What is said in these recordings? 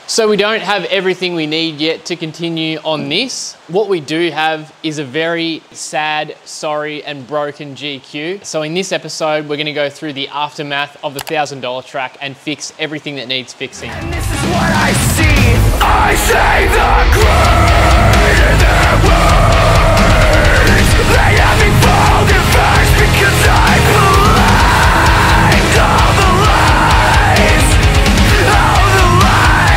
So we don't have everything we need yet to continue on this. What we do have is a very sad, sorry, and broken GQ. So in this episode, we're gonna go through the aftermath of the $1,000 track and fix everything that needs fixing. And this is what I see. I say the great in their words. They have me fold in first because I believed all the lies. All the lies.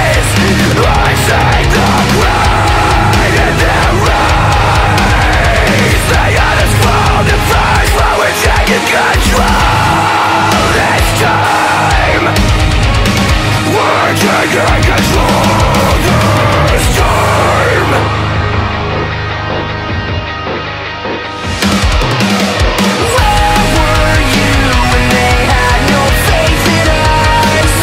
I say the great in their race. They had us fold in first, but we're taking control this time. We're taking control this time. Where were you when they had no faith in us?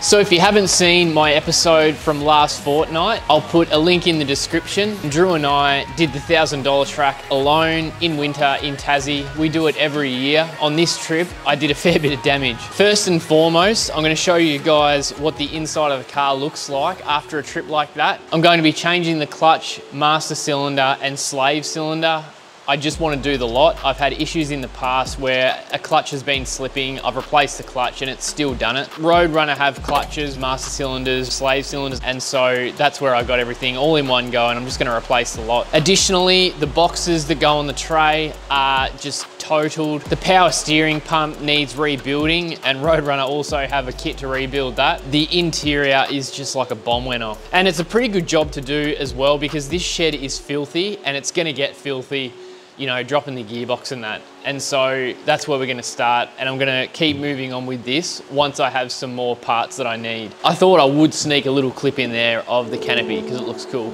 So if you haven't seen my episode from last fortnight, I'll put a link in the description. Drew and I did the $1,000 track alone in winter in Tassie. We do it every year. On this trip, I did a fair bit of damage. First and foremost, I'm gonna show you guys what the inside of the car looks like after a trip like that. I'm going to be changing the clutch, master cylinder, and slave cylinder. I just want to do the lot. I've had issues in the past where a clutch has been slipping. I've replaced the clutch and it's still done it. Roadrunner have clutches, master cylinders, slave cylinders, and so that's where I got everything all in one go, and I'm just going to replace the lot. Additionally, the boxes that go on the tray are just totaled. The power steering pump needs rebuilding, and Roadrunner also have a kit to rebuild that. The interior is just like a bomb went off. And it's a pretty good job to do as well, because this shed is filthy and it's going to get filthy, you know, dropping the gearbox and that. And so that's where we're gonna start, and I'm gonna keep moving on with this once I have some more parts that I need. I thought I would sneak a little clip in there of the canopy because it looks cool.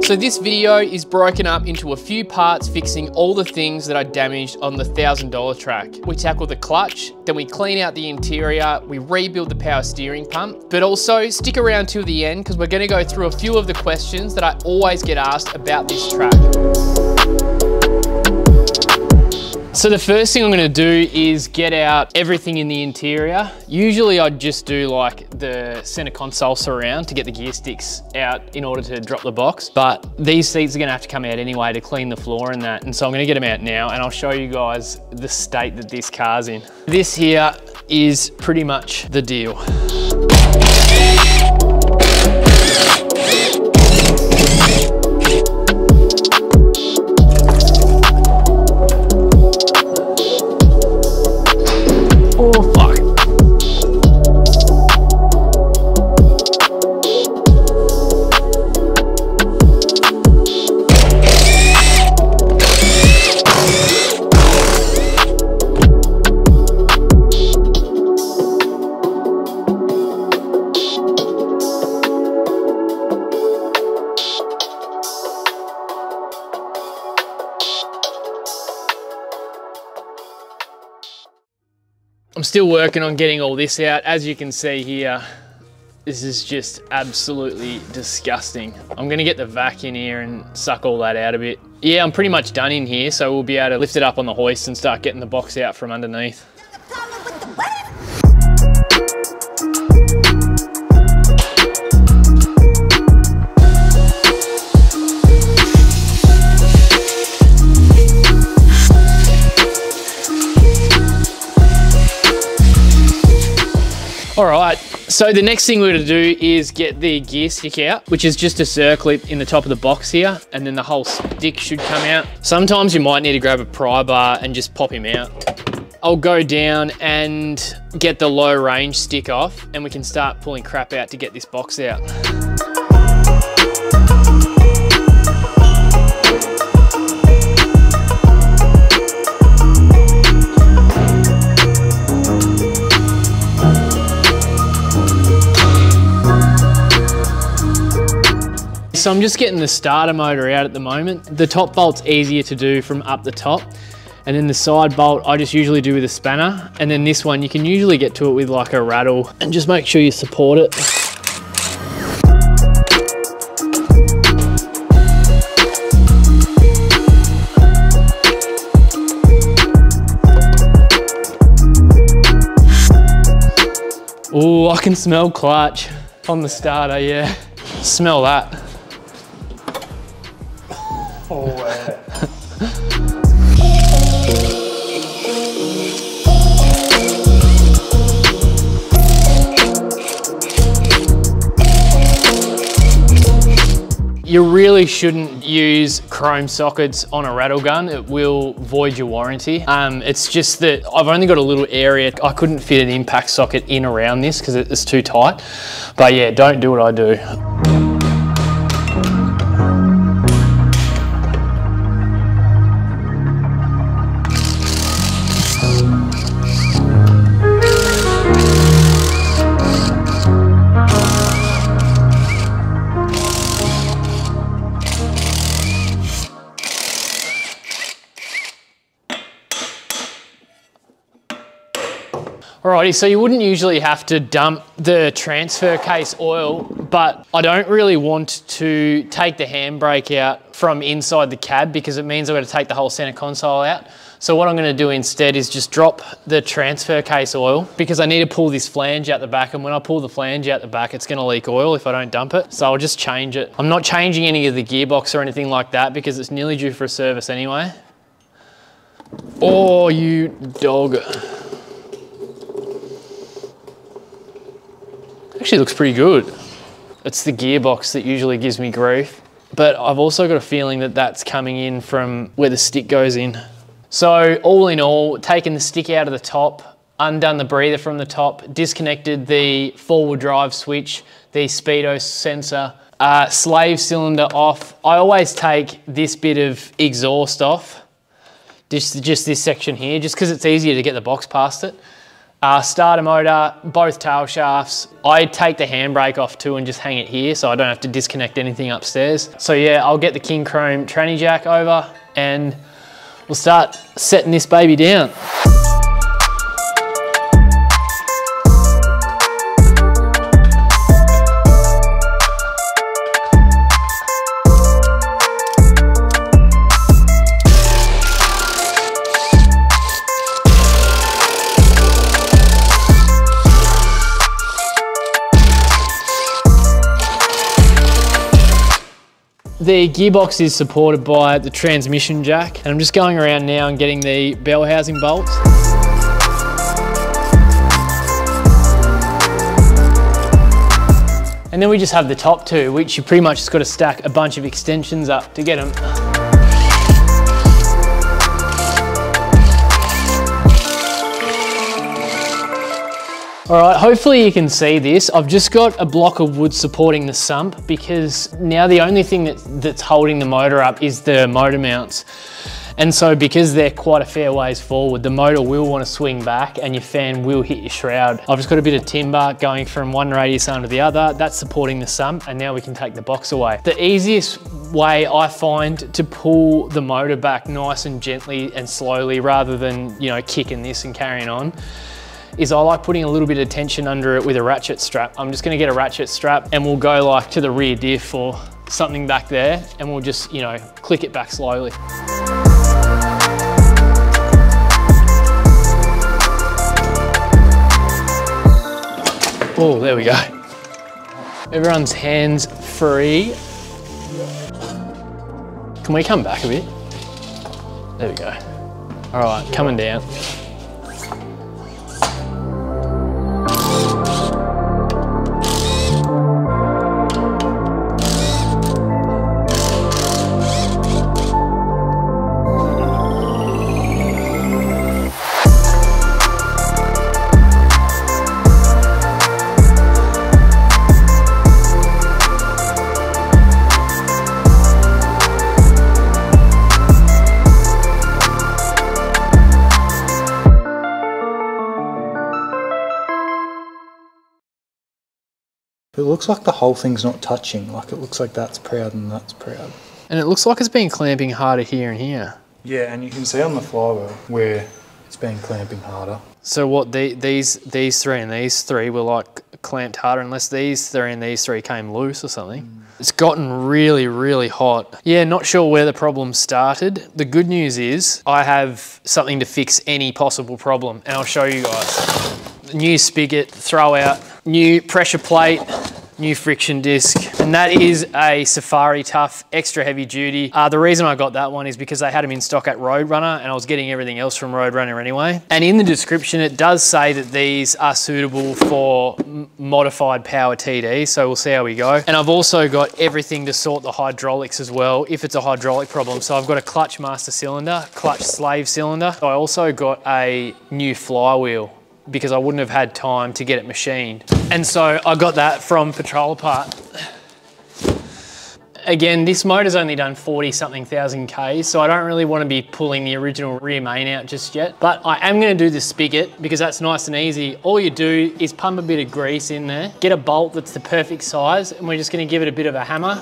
So this video is broken up into a few parts fixing all the things that I damaged on the $1,000 track. We tackle the clutch, then we clean out the interior, we rebuild the power steering pump, but also stick around till the end because we're gonna go through a few of the questions that I always get asked about this track. So the first thing I'm gonna do is get out everything in the interior. Usually I'd just do like the center console surround to get the gear sticks out in order to drop the box, but these seats are gonna have to come out anyway to clean the floor and that, and so I'm gonna get them out now, and I'll show you guys the state that this car's in. This here is pretty much the deal. I'm still working on getting all this out. As you can see here, this is just absolutely disgusting. I'm gonna get the vac in here and suck all that out a bit. Yeah, I'm pretty much done in here, so we'll be able to lift it up on the hoist and start getting the box out from underneath. All right, so the next thing we're gonna do is get the gear stick out, which is just a circlip in the top of the box here, and then the whole stick should come out. Sometimes you might need to grab a pry bar and just pop him out. I'll go down and get the low range stick off, and we can start pulling crap out to get this box out. So I'm just getting the starter motor out at the moment. The top bolt's easier to do from up the top, and then the side bolt I just usually do with a spanner, and then this one you can usually get to it with like a rattle, and just make sure you support it. Oh, I can smell clutch on the starter, yeah. Smell that. Oh, yeah. You really shouldn't use chrome sockets on a rattle gun. It will void your warranty. It's just that I've only got a little area. I couldn't fit an impact socket in around this because it's too tight. But yeah, don't do what I do. Alrighty, so you wouldn't usually have to dump the transfer case oil, but I don't really want to take the handbrake out from inside the cab because it means I've got to take the whole center console out. So what I'm going to do instead is just drop the transfer case oil because I need to pull this flange out the back, and when I pull the flange out the back, it's going to leak oil if I don't dump it. So I'll just change it. I'm not changing any of the gearbox or anything like that because it's nearly due for a service anyway. Oh, you dog. Actually looks pretty good. It's the gearbox that usually gives me grief, but I've also got a feeling that that's coming in from where the stick goes in. So all in all, taking the stick out of the top, undone the breather from the top, disconnected the forward drive switch, the speedo sensor, slave cylinder off. I always take this bit of exhaust off, just this section here, just because it's easier to get the box past it. Starter motor, both tail shafts. I take the handbrake off too and just hang it here so I don't have to disconnect anything upstairs. So yeah, I'll get the King Chrome tranny jack over and we'll start setting this baby down. The gearbox is supported by the transmission jack, and I'm just going around now and getting the bell housing bolts. And then we just have the top two, which you pretty much just got to stack a bunch of extensions up to get them. All right, hopefully you can see this. I've just got a block of wood supporting the sump because now the only thing that's holding the motor up is the motor mounts. And so because they're quite a fair ways forward, the motor will want to swing back and your fan will hit your shroud. I've just got a bit of timber going from one radius arm to the other. That's supporting the sump, and now we can take the box away. The easiest way I find to pull the motor back nice and gently and slowly rather than, you know, kicking this and carrying on is I like putting a little bit of tension under it with a ratchet strap. I'm just gonna get a ratchet strap and we'll go like to the rear diff or something back there and we'll just, you know, click it back slowly. Oh, there we go. Everyone's hands free. Can we come back a bit? There we go. All right, coming down. It looks like the whole thing's not touching, like it looks like that's proud and that's proud. And it looks like it's been clamping harder here and here. Yeah, and you can see on the flywheel where it's been clamping harder. So what, these three and these three were like clamped harder, unless these three and these three came loose or something. It's gotten really, really hot. Yeah, not sure where the problem started. The good news is I have something to fix any possible problem, and I'll show you guys. New spigot, throw out. New pressure plate, new friction disc, and that is a Safari Tough extra heavy duty. The reason I got that one is because they had them in stock at Roadrunner and I was getting everything else from Roadrunner anyway. And in the description it does say that these are suitable for modified power TD, so we'll see how we go. And I've also got everything to sort the hydraulics as well if it's a hydraulic problem. So I've got a clutch master cylinder, clutch slave cylinder. I also got a new flywheel because I wouldn't have had time to get it machined. And so I got that from Patrol Apart. Again, this motor's only done 40 something thousand Ks, so I don't really want to be pulling the original rear main out just yet, but I am going to do the spigot because that's nice and easy. All you do is pump a bit of grease in there, get a bolt that's the perfect size, and we're just going to give it a bit of a hammer.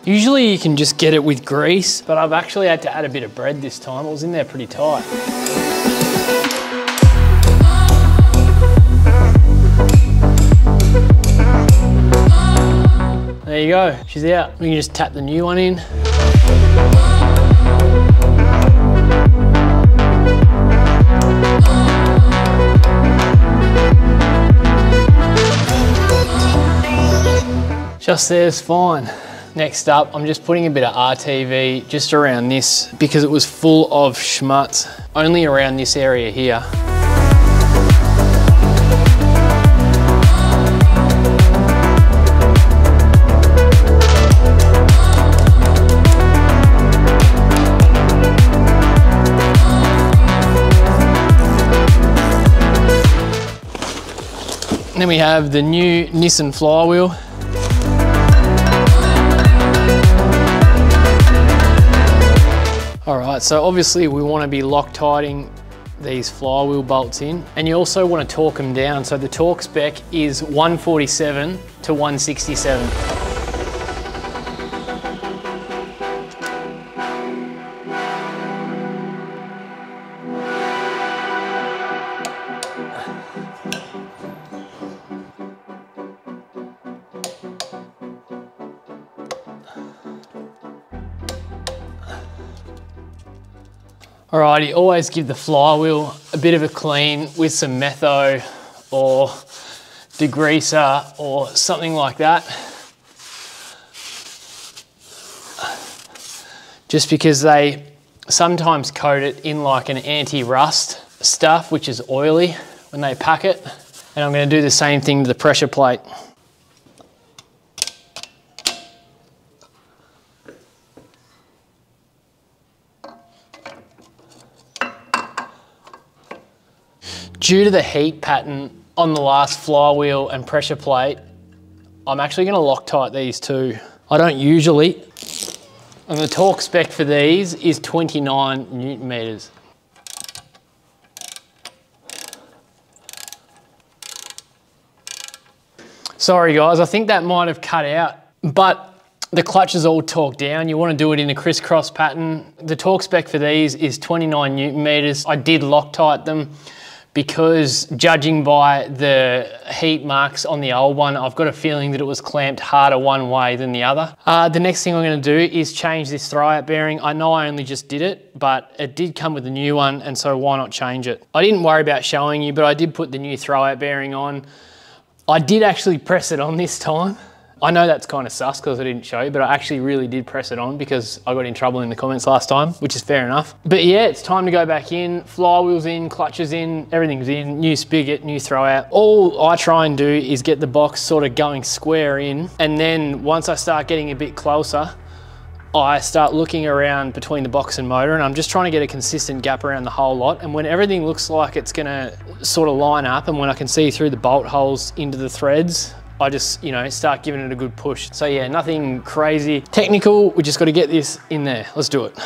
Usually you can just get it with grease, but I've actually had to add a bit of bread this time. It was in there pretty tight. There you go, she's out. We can just tap the new one in. Just there's fine. Next up, I'm just putting a bit of RTV just around this because it was full of schmutz, only around this area here. And then we have the new Nissan flywheel. All right, so obviously we want to be Loctiting these flywheel bolts in, and you also want to torque them down. So the torque spec is 147 to 167. Alrighty, always give the flywheel a bit of a clean with some metho or degreaser or something like that. Just because they sometimes coat it in like an anti-rust stuff, which is oily when they pack it. And I'm going to do the same thing to the pressure plate. Due to the heat pattern on the last flywheel and pressure plate, I'm actually going to Loctite these too. I don't usually. And the torque spec for these is 29 Newton meters. Sorry guys, I think that might have cut out, but the clutch is all torqued down. You want to do it in a crisscross pattern. The torque spec for these is 29 Newton meters. I did Loctite them, because judging by the heat marks on the old one, I've got a feeling that it was clamped harder one way than the other. The next thing I'm going to do is change this throwout bearing. I know I only just did it, but it did come with a new one, and so why not change it? I didn't worry about showing you, but I did put the new throwout bearing on. I did actually press it on this time. I know that's kind of sus because I didn't show you, but I actually really did press it on because I got in trouble in the comments last time, which is fair enough. But yeah, it's time to go back in. Flywheel's in, clutches in, everything's in, new spigot, new throwout. All I try and do is get the box sort of going square in, and then once I start getting a bit closer, I start looking around between the box and motor, and I'm just trying to get a consistent gap around the whole lot. And when everything looks like it's gonna sort of line up, and when I can see through the bolt holes into the threads, I just, you know, start giving it a good push. So yeah, nothing crazy technical. We just got to get this in there. Let's do it.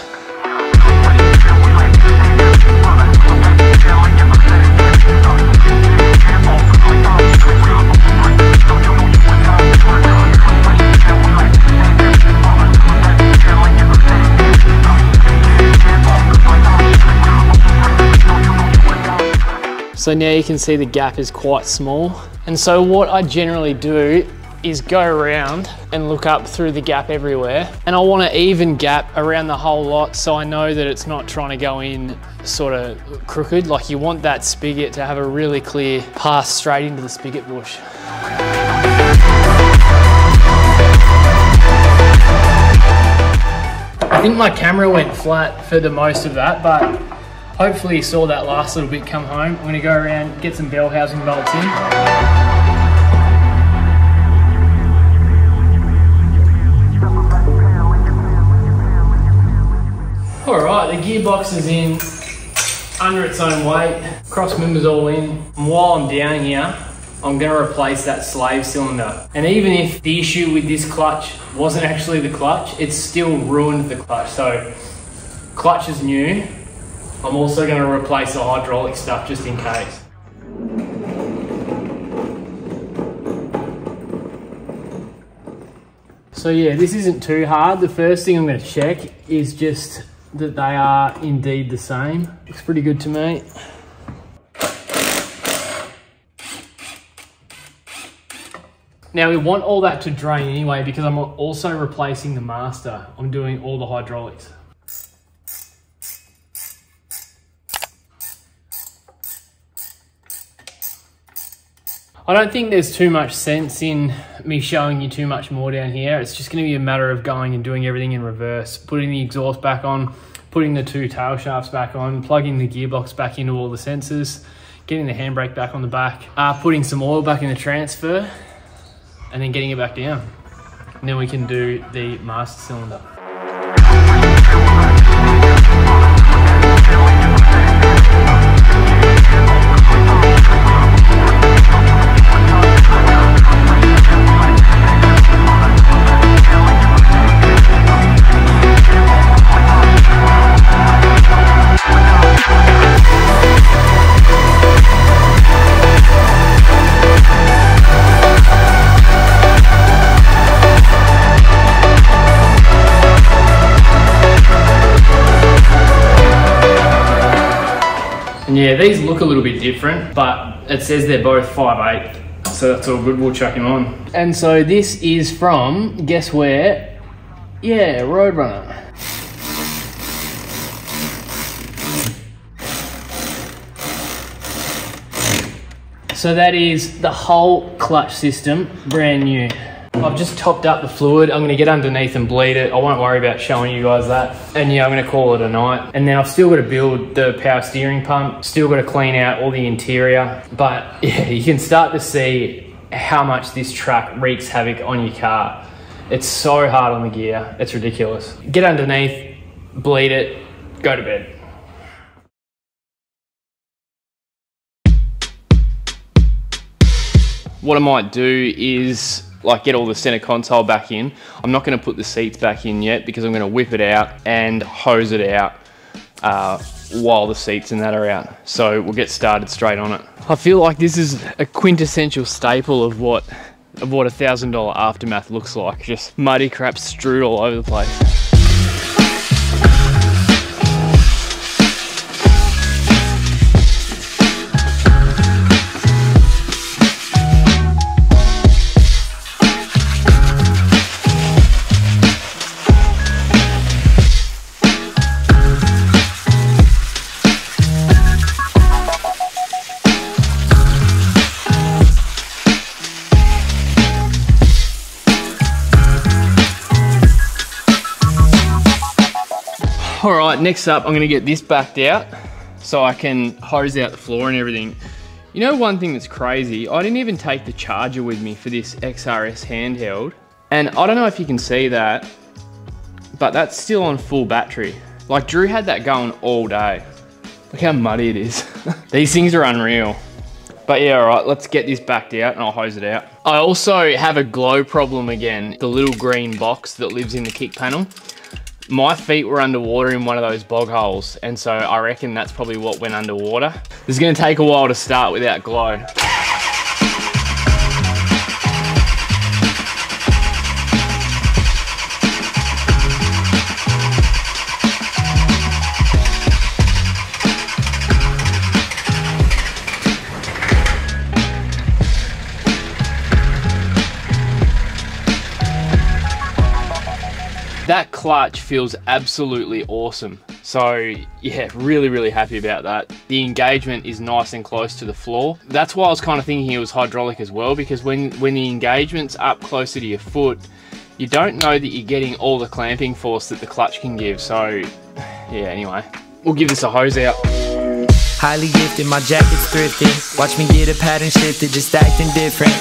So now you can see the gap is quite small. And so what I generally do is go around and look up through the gap everywhere. And I want an even gap around the whole lot so I know that it's not trying to go in sort of crooked. Like, you want that spigot to have a really clear path straight into the spigot bush. I think my camera went flat for the most of that, but hopefully you saw that last little bit come home. I'm gonna go around, get some bell housing bolts in. All right, the gearbox is in under its own weight. Cross members all in. And while I'm down here, I'm gonna replace that slave cylinder. And even if the issue with this clutch wasn't actually the clutch, it's still ruined the clutch. So clutch is new. I'm also gonna replace the hydraulic stuff just in case. So yeah, this isn't too hard. The first thing I'm gonna check is just that they are indeed the same. Looks pretty good to me. Now we want all that to drain anyway because I'm also replacing the master. I'm doing all the hydraulics. I don't think there's too much sense in me showing you too much more down here. It's just going to be a matter of going and doing everything in reverse. Putting the exhaust back on, putting the two tail shafts back on, plugging the gearbox back into all the sensors, getting the handbrake back on the back, putting some oil back in the transfer, and then getting it back down. And then we can do the master cylinder. And yeah, these look a little bit different, but it says they're both 5/8, so that's all good, we'll chuck him on. And so this is from, guess where? Yeah, Roadrunner. So that is the whole clutch system, brand new. I've just topped up the fluid. I'm gonna get underneath and bleed it. I won't worry about showing you guys that. And yeah, I'm gonna call it a night. And then I've still gotta build the power steering pump, still gotta clean out all the interior. But yeah, you can start to see how much this truck wreaks havoc on your car. It's so hard on the gear, it's ridiculous. Get underneath, bleed it, go to bed. What I might do is like get all the center console back in. I'm not going to put the seats back in yet because I'm going to whip it out and hose it out while the seats and that are out. So we'll get started straight on it. I feel like this is a quintessential staple of what a $1,000 aftermath looks like. Just muddy crap strewed all over the place. All right, next up, I'm gonna get this backed out so I can hose out the floor and everything. You know, one thing that's crazy, I didn't even take the charger with me for this XRS handheld. And I don't know if you can see that, but that's still on full battery. Like Drew had that going all day. Look how muddy it is. These things are unreal. But yeah, all right, let's get this backed out and I'll hose it out. I also have a glow problem again, the little green box that lives in the kick panel. My feet were underwater in one of those bog holes, and so I reckon that's probably what went underwater. This is gonna take a while to start without glow. clutch feels absolutely awesome. So yeah, really happy about that. The engagement is nice and close to the floor. That's why I was kind of thinking it was hydraulic as well, because when the engagement's up closer to your foot, you don't know that you're getting all the clamping force that the clutch can give. So yeah, anyway, we'll give this a hose out. Highly gifted, my jacket's thrifted. Watch me get a pattern shifted, just acting different.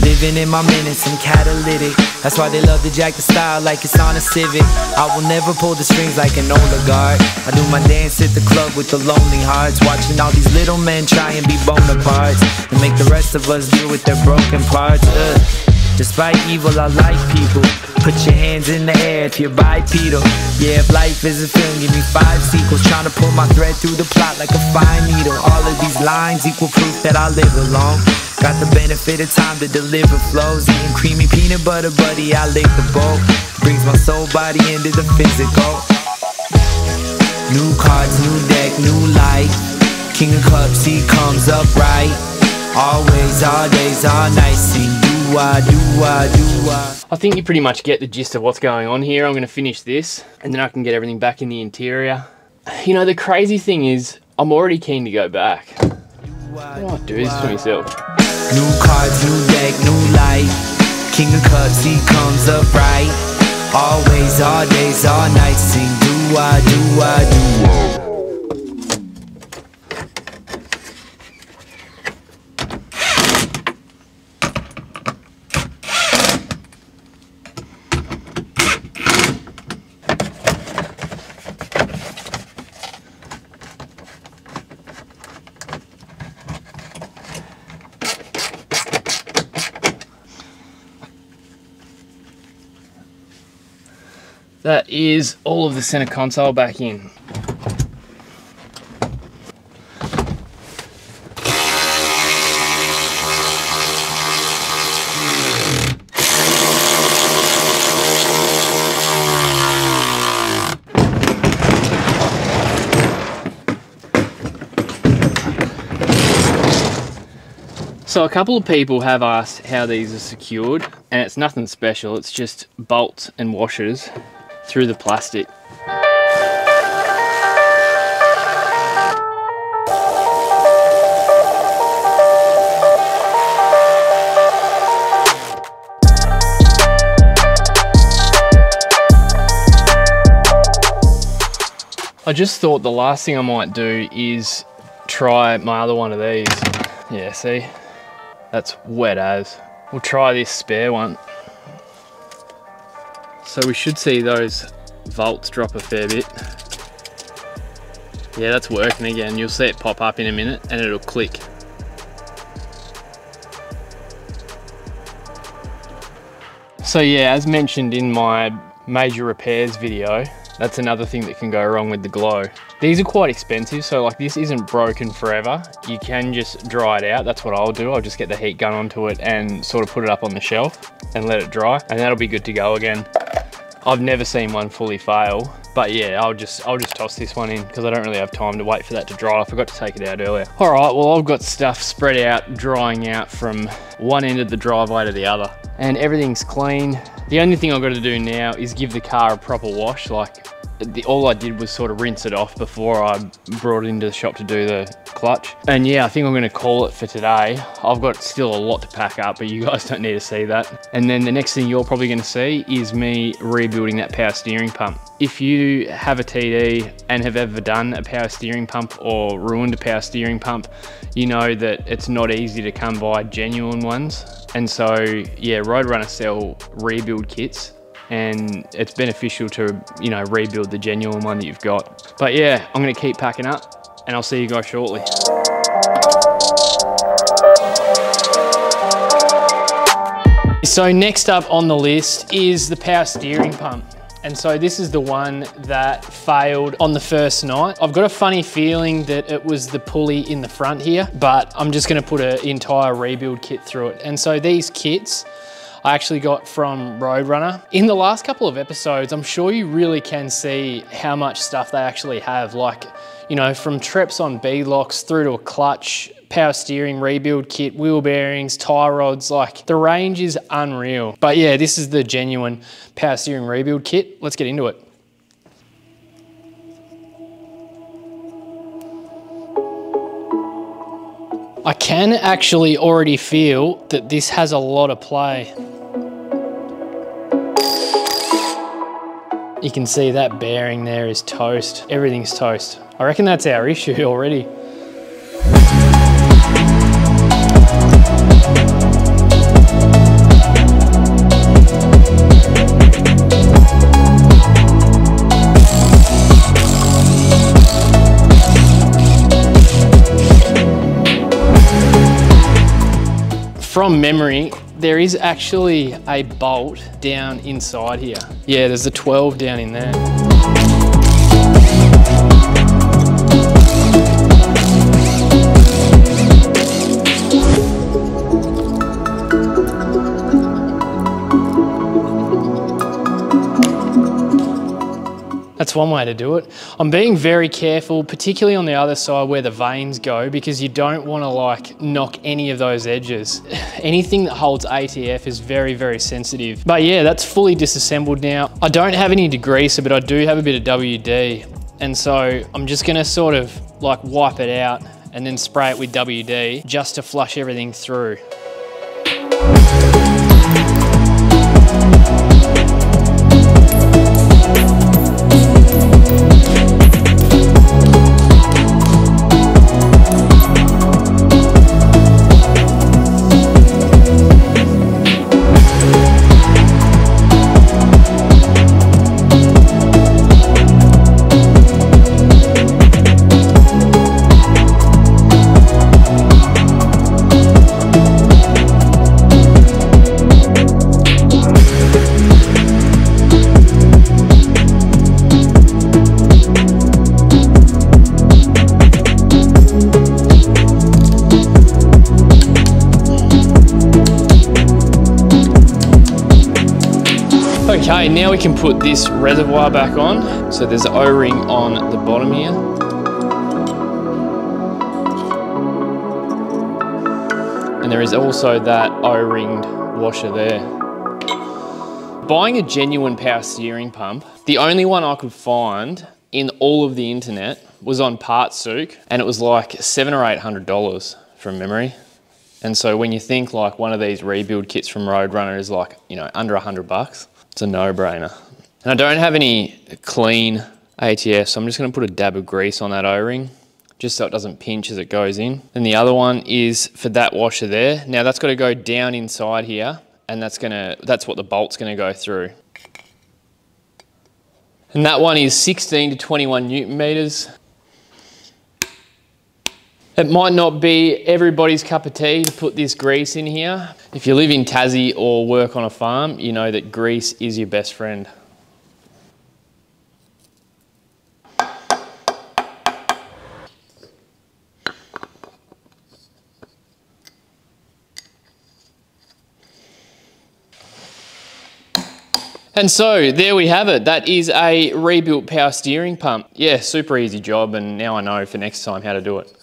Living in my minutes, I'm catalytic. That's why they love to jack the style like it's on a Civic. I will never pull the strings like an oligarch. I do my dance at the club with the lonely hearts, watching all these little men try and be Bonapartes and make the rest of us deal with their broken parts. Despite evil, I like people. Put your hands in the air if you're bipedal. Yeah, if life is a film, give me 5 sequels. Trying to pull my thread through the plot like a fine needle. All of these lines equal proof that I live alone. Got the benefit of time to deliver flows. Eating creamy peanut butter, buddy, I lick the bowl. Brings my soul body into the physical. New cards, new deck, new light. King of cups, he comes up right. Always, all days, all nights. Sing do-I, do-I, do-I. I think you pretty much get the gist of what's going on here. I'm going to finish this and then I can get everything back in the interior. You know, the crazy thing is I'm already keen to go back. Why do I do this to myself? New cards, new deck, new light. King of cups, he comes up right. Always, all days, all nights. Sing do-I, do-I, do-I. That is all of the center console back in. So a couple of people have asked how these are secured, and it's nothing special, it's just bolts and washers through the plastic. I just thought the last thing I might do is try my other one of these. Yeah, see? That's wet as. We'll try this spare one. So we should see those volts drop a fair bit. Yeah, that's working again. You'll see it pop up in a minute and it'll click. So yeah, as mentioned in my major repairs video, that's another thing that can go wrong with the glow. These are quite expensive, so like this isn't broken forever. You can just dry it out. That's what I'll do. I'll just get the heat gun onto it and sort of put it up on the shelf and let it dry, and that'll be good to go again. I've never seen one fully fail, but yeah, I'll just toss this one in because I don't really have time to wait for that to dry. I forgot to take it out earlier. All right, well, I've got stuff spread out, drying out from one end of the driveway to the other, and everything's clean. The only thing I've got to do now is give the car a proper wash. Like, all I did was sort of rinse it off before I brought it into the shop to do the clutch. And yeah, I think I'm going to call it for today. I've got still a lot to pack up, but you guys don't need to see that. And then the next thing you're probably going to see is me rebuilding that power steering pump. If you have a TD and have ever done a power steering pump or ruined a power steering pump, you know that it's not easy to come by genuine ones. And so yeah, Roadrunner sell rebuild kits, and it's beneficial to, you know, rebuild the genuine one that you've got. But yeah, I'm gonna keep packing up and I'll see you guys shortly. So next up on the list is the power steering pump. And so this is the one that failed on the first night. I've got a funny feeling that it was the pulley in the front here, but I'm just gonna put an entire rebuild kit through it. And so these kits I actually got from Roadrunner. In the last couple of episodes, I'm sure you really can see how much stuff they actually have. Like, you know, from Treps on B-locks through to a clutch, power steering rebuild kit, wheel bearings, tie rods, like the range is unreal. But yeah, this is the genuine power steering rebuild kit. Let's get into it. I can actually already feel that this has a lot of play. You can see that bearing there is toast. Everything's toast. I reckon that's our issue already. From memory, there is actually a bolt down inside here. Yeah, there's a 12 down in there. That's one way to do it. I'm being very careful, particularly on the other side where the vanes go, because you don't want to like knock any of those edges. Anything that holds ATF is very, very sensitive. But yeah, that's fully disassembled now. I don't have any degreaser, but I do have a bit of WD. And so I'm just gonna sort of like wipe it out and then spray it with WD just to flush everything through. Okay, now we can put this reservoir back on. So there's an O-ring on the bottom here. And there is also that O-ringed washer there. Buying a genuine power steering pump, the only one I could find in all of the internet was on Partsook, and it was like $700 or $800 from memory. And so when you think like one of these rebuild kits from Roadrunner is like, you know, under $100, it's a no-brainer. And I don't have any clean ATF, so I'm just gonna put a dab of grease on that O-ring, just so it doesn't pinch as it goes in. And the other one is for that washer there. Now that's gotta go down inside here, and that's what the bolt's gonna go through. And that one is 16 to 21 Newton meters. It might not be everybody's cup of tea to put this grease in here. If you live in Tassie or work on a farm, you know that grease is your best friend. And so there we have it. That is a rebuilt power steering pump. Yeah, super easy job, and now I know for next time how to do it.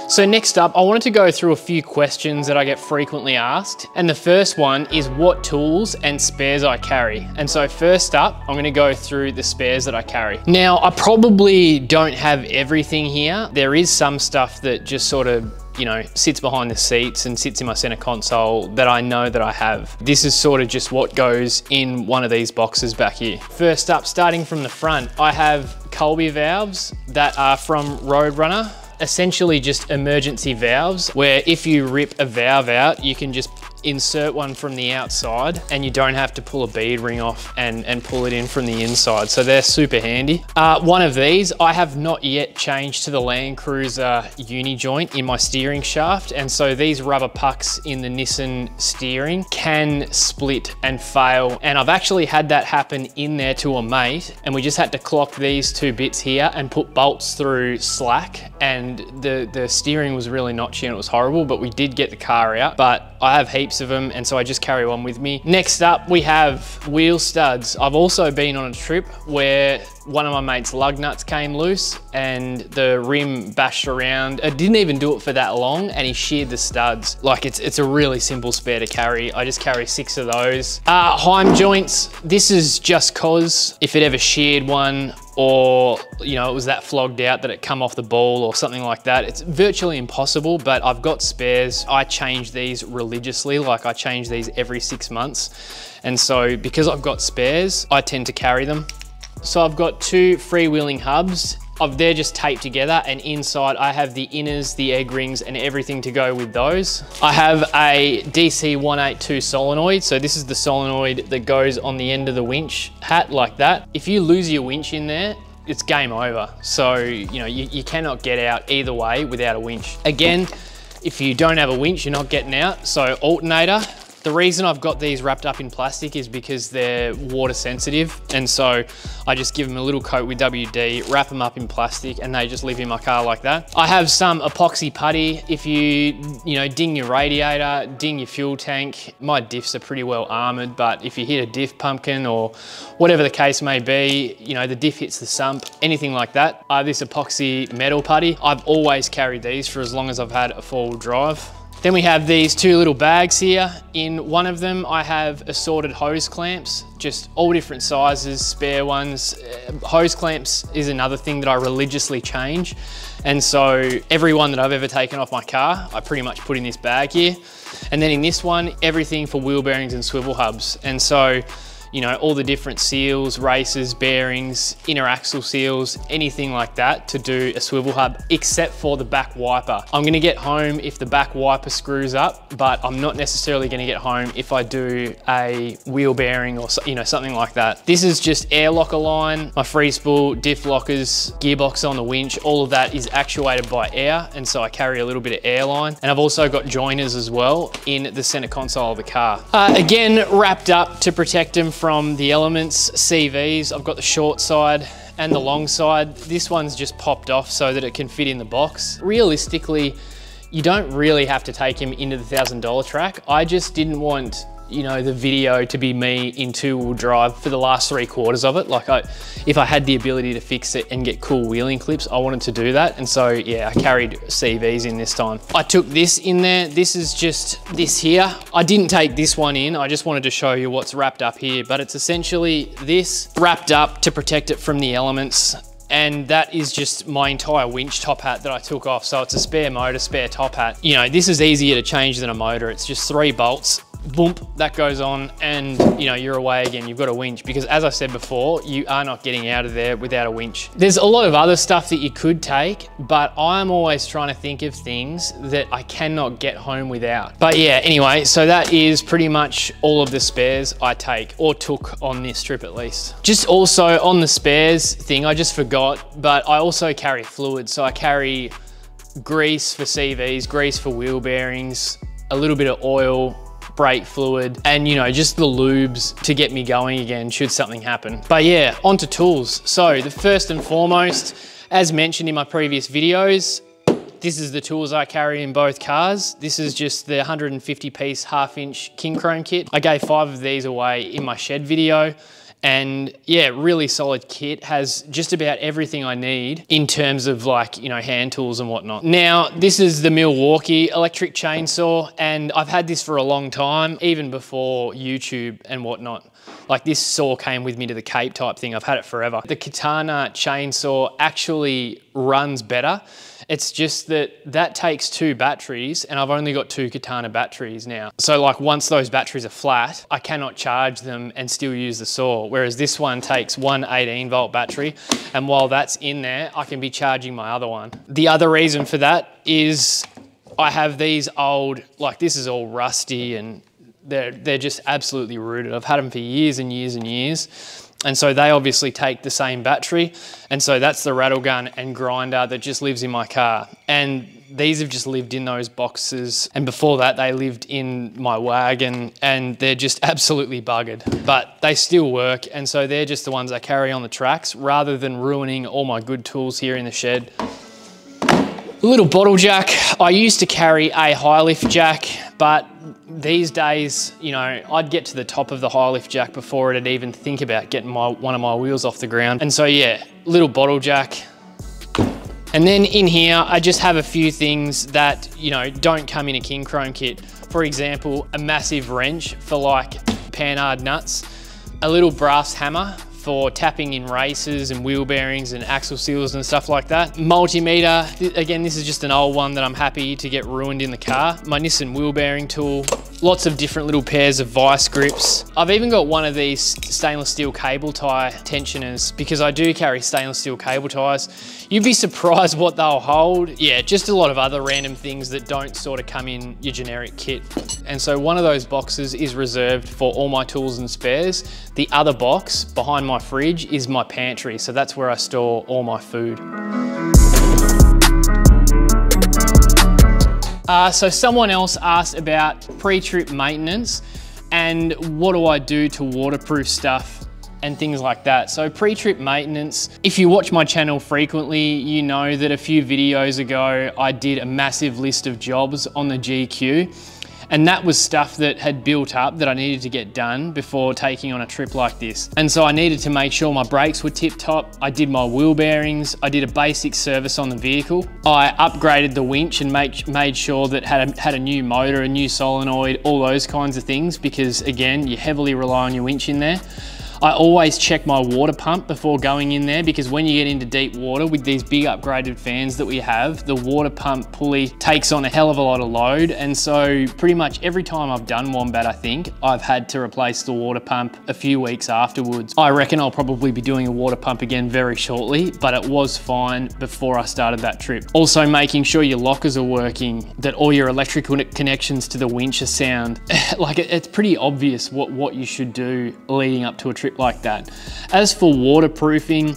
So next up, I wanted to go through a few questions that I get frequently asked. And the first one is what tools and spares I carry. And so first up, I'm gonna go through the spares that I carry. Now, I probably don't have everything here. There is some stuff that just sort of, you know, sits behind the seats and sits in my center console that I know that I have. This is sort of just what goes in one of these boxes back here. First up, starting from the front, I have Colby valves that are from Roadrunner. Essentially just emergency valves where if you rip a valve out, you can just insert one from the outside and you don't have to pull a bead ring off and pull it in from the inside. So they're super handy. One of these, I have not yet changed to the Land Cruiser uni joint in my steering shaft. And so these rubber pucks in the Nissan steering can split and fail. And I've actually had that happen in there to a mate, and we just had to clock these two bits here and put bolts through slack, and the steering was really notchy and it was horrible, but we did get the car out. But I have heaps of them, and so I just carry one with me. Next up, we have wheel studs. I've also been on a trip where one of my mate's lug nuts came loose and the rim bashed around. It didn't even do it for that long and he sheared the studs. Like it's a really simple spare to carry. I just carry 6 of those. Heim joints, this is just cause if it ever sheared one or you know it was that flogged out that it come off the ball or something like that. It's virtually impossible, but I've got spares. I change these religiously, like I change these every 6 months. And so because I've got spares, I tend to carry them. So I've got 2 freewheeling hubs. They're just taped together and inside I have the inners, the egg rings and everything to go with those. I have a DC 182 solenoid. So this is the solenoid that goes on the end of the winch hat like that. If you lose your winch in there, it's game over. So, you know, you cannot get out either way without a winch. Again, if you don't have a winch, you're not getting out. So alternator. The reason I've got these wrapped up in plastic is because they're water sensitive. And so I just give them a little coat with WD, wrap them up in plastic and they just live in my car like that. I have some epoxy putty. If you know, ding your radiator, ding your fuel tank, my diffs are pretty well armored, but if you hit a diff pumpkin or whatever the case may be, you know, the diff hits the sump, anything like that. I have this epoxy metal putty. I've always carried these for as long as I've had a 4-wheel drive. Then we have these 2 little bags here. In one of them, I have assorted hose clamps, just all different sizes, spare ones. Hose clamps is another thing that I religiously change. And so every one that I've ever taken off my car, I pretty much put in this bag here. And then in this one, everything for wheel bearings and swivel hubs. And so, you know, all the different seals, races, bearings, inner axle seals, anything like that to do a swivel hub, except for the back wiper. I'm gonna get home if the back wiper screws up, but I'm not necessarily gonna get home if I do a wheel bearing or, you know, something like that. This is just air locker line, my free spool, diff lockers, gearbox on the winch, all of that is actuated by air, and so I carry a little bit of air line. And I've also got joiners as well in the center console of the car. Again, wrapped up to protect them from the elements, CVs. I've got the short side and the long side. This one's just popped off so that it can fit in the box. Realistically, you don't really have to take him into the $1,000 track. I just didn't want, you know, the video to be me in 2-wheel drive for the last 3/4 of it. Like if I had the ability to fix it and get cool wheeling clips, I wanted to do that. And so yeah, I carried CVs in this time. I took this in there. This is just this here. I didn't take this one in. I just wanted to show you what's wrapped up here, but it's essentially this wrapped up to protect it from the elements. And that is just my entire winch top hat that I took off. So it's a spare motor, spare top hat. You know, this is easier to change than a motor. It's just 3 bolts. Boom, that goes on and you know, you're away again. You've got a winch because as I said before, you are not getting out of there without a winch. There's a lot of other stuff that you could take, but I'm always trying to think of things that I cannot get home without. But yeah, anyway, so that is pretty much all of the spares I take or took on this trip at least. Just also on the spares thing, I just forgot, but I also carry fluid. So I carry grease for CVs, grease for wheel bearings, a little bit of oil, brake fluid, and you know, just the lubes to get me going again should something happen. But yeah, onto tools. So the first and foremost, as mentioned in my previous videos, this is the tools I carry in both cars. This is just the 150 piece 1/2 inch king chrome kit. I gave 5 of these away in my shed video. And yeah, really solid kit, has just about everything I need in terms of like, you know, hand tools and whatnot. Now, this is the Milwaukee electric chainsaw, and I've had this for a long time, even before YouTube and whatnot. Like this saw came with me to the Cape type thing. I've had it forever. The Katana chainsaw actually runs better. It's just that that takes 2 batteries and I've only got 2 Katana batteries now. So like once those batteries are flat, I cannot charge them and still use the saw. Whereas this one takes 1 18-volt battery. And while that's in there, I can be charging my other one. The other reason for that is I have these old, like this is all rusty and they're just absolutely rooted. I've had them for years and years and years. And so they obviously take the same battery. And so that's the rattle gun and grinder that just lives in my car. And these have just lived in those boxes. And before that, they lived in my wagon and they're just absolutely buggered, but they still work. And so they're just the ones I carry on the tracks rather than ruining all my good tools here in the shed. Little bottle jack. I used to carry a high lift jack, but these days, you know, I'd get to the top of the high lift jack before it'd even think about getting one of my wheels off the ground. And so yeah, little bottle jack. And then in here, I just have a few things that, you know, don't come in a King Chrome kit. For example, a massive wrench for like panhard nuts, a little brass hammer for tapping in races and wheel bearings and axle seals and stuff like that. Multimeter, again, this is just an old one that I'm happy to get ruined in the car. My Nissan wheel bearing tool, lots of different little pairs of vice grips. I've even got one of these stainless steel cable tie tensioners because I do carry stainless steel cable ties. You'd be surprised what they'll hold. Yeah, just a lot of other random things that don't sort of come in your generic kit. And so one of those boxes is reserved for all my tools and spares. The other box behind my fridge is my pantry, so that's where I store all my food. So someone else asked about pre-trip maintenance and what do I do to waterproof stuff and things like that. So pre-trip maintenance, if you watch my channel frequently, you know that a few videos ago, I did a massive list of jobs on the GQ. And that was stuff that had built up that I needed to get done before taking on a trip like this. And so I needed to make sure my brakes were tip top. I did my wheel bearings. I did a basic service on the vehicle. I upgraded the winch and made sure that had a new motor, a new solenoid, all those kinds of things, because again, you heavily rely on your winch in there. I always check my water pump before going in there because when you get into deep water with these big upgraded fans that we have, the water pump pulley takes on a hell of a lot of load. And so pretty much every time I've done Wombat, I think, I've had to replace the water pump a few weeks afterwards. I reckon I'll probably be doing a water pump again very shortly, but it was fine before I started that trip. Also making sure your lockers are working, that all your electrical connections to the winch are sound. Like it's pretty obvious what you should do leading up to a trip like that. As for waterproofing,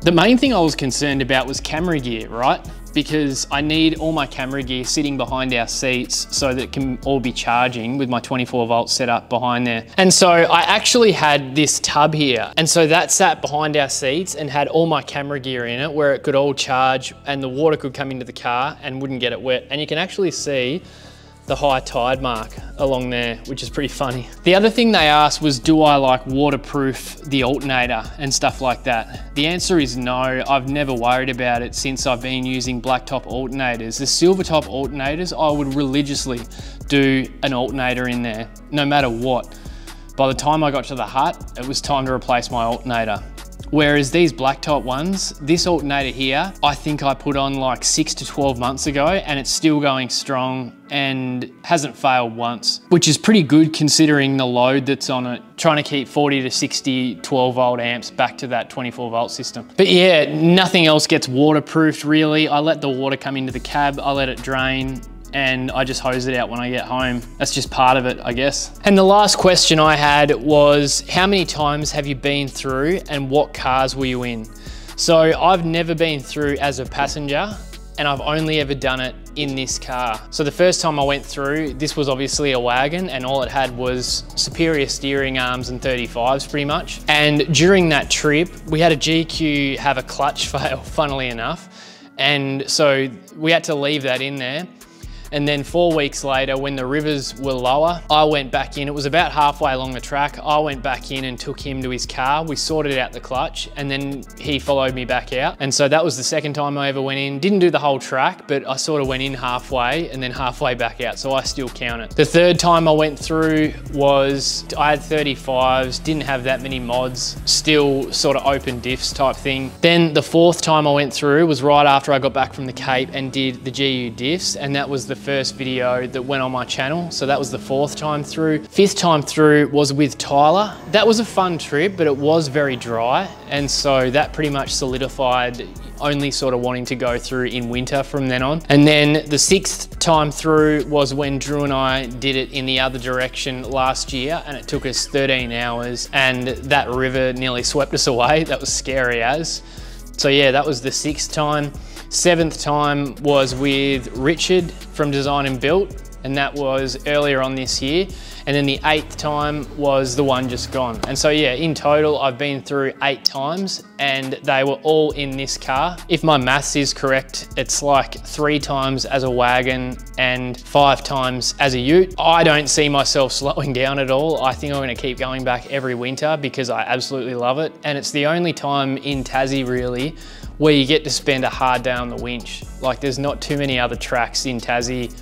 the main thing I was concerned about was camera gear, right? Because I need all my camera gear sitting behind our seats so that it can all be charging with my 24-volt setup behind there. And so I actually had this tub here. And so that sat behind our seats and had all my camera gear in it where it could all charge and the water could come into the car and wouldn't get it wet. And you can actually see the high tide mark along there, which is pretty funny. The other thing they asked was, do I like waterproof the alternator and stuff like that? The answer is no. I've never worried about it since I've been using blacktop alternators. The silver top alternators, I would religiously do an alternator in there, no matter what. By the time I got to the hut, it was time to replace my alternator. Whereas these blacktop ones, this alternator here, I think I put on like 6 to 12 months ago and it's still going strong and hasn't failed once, which is pretty good considering the load that's on it, trying to keep 40 to 60 12-volt amps back to that 24-volt system. But yeah, nothing else gets waterproofed really. I let the water come into the cab, I let it drain, and I just hose it out when I get home. That's just part of it, I guess. And the last question I had was, how many times have you been through and what cars were you in? So I've never been through as a passenger and I've only ever done it in this car. So the first time I went through, this was obviously a wagon and all it had was superior steering arms and 35s pretty much. And during that trip, we had a GQ have a clutch fail, funnily enough. And so we had to leave that in there. And then 4 weeks later, when the rivers were lower, I went back in. It was about halfway along the track. I went back in and took him to his car. We sorted out the clutch and then he followed me back out. And so that was the second time I ever went in. Didn't do the whole track, but I sort of went in halfway and then halfway back out. So I still count it. The third time I went through was, I had 35s, didn't have that many mods, still sort of open diffs type thing. Then the fourth time I went through was right after I got back from the Cape and did the GU diffs. And that was the first video that went on my channel. So that was the fourth time through. Fifth time through was with Tyler. That was a fun trip, but it was very dry. And so that pretty much solidified only sort of wanting to go through in winter from then on. And then the sixth time through was when Drew and I did it in the other direction last year, and it took us 13 hours and that river nearly swept us away. That was scary as. So yeah, that was the sixth time. Seventh time was with Richard from Design and Built. and that was earlier on this year. And then the 8th time was the one just gone. And so yeah, in total, I've been through 8 times and they were all in this car. If my maths is correct, it's like 3 times as a wagon and 5 times as a ute. I don't see myself slowing down at all. I think I'm gonna keep going back every winter because I absolutely love it. And it's the only time in Tassie really where you get to spend a hard day on the winch. Like there's not too many other tracks in Tassie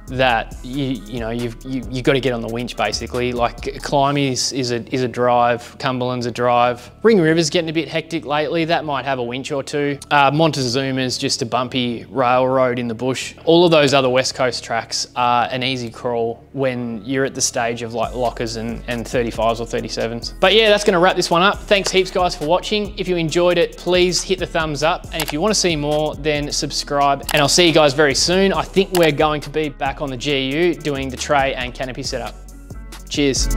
that you know you've got to get on the winch basically. Like Climby's is a drive, Cumberland's a drive. Ring River's getting a bit hectic lately. That might have a winch or two. Montezuma's just a bumpy railroad in the bush. All of those other West Coast tracks are an easy crawl when you're at the stage of like lockers and 35s or 37s. But yeah, that's gonna wrap this one up. Thanks heaps guys for watching. If you enjoyed it, please hit the thumbs up. And if you want to see more, then subscribe. And I'll see you guys very soon. I think we're going to be back on the GU doing the tray and canopy setup. Cheers.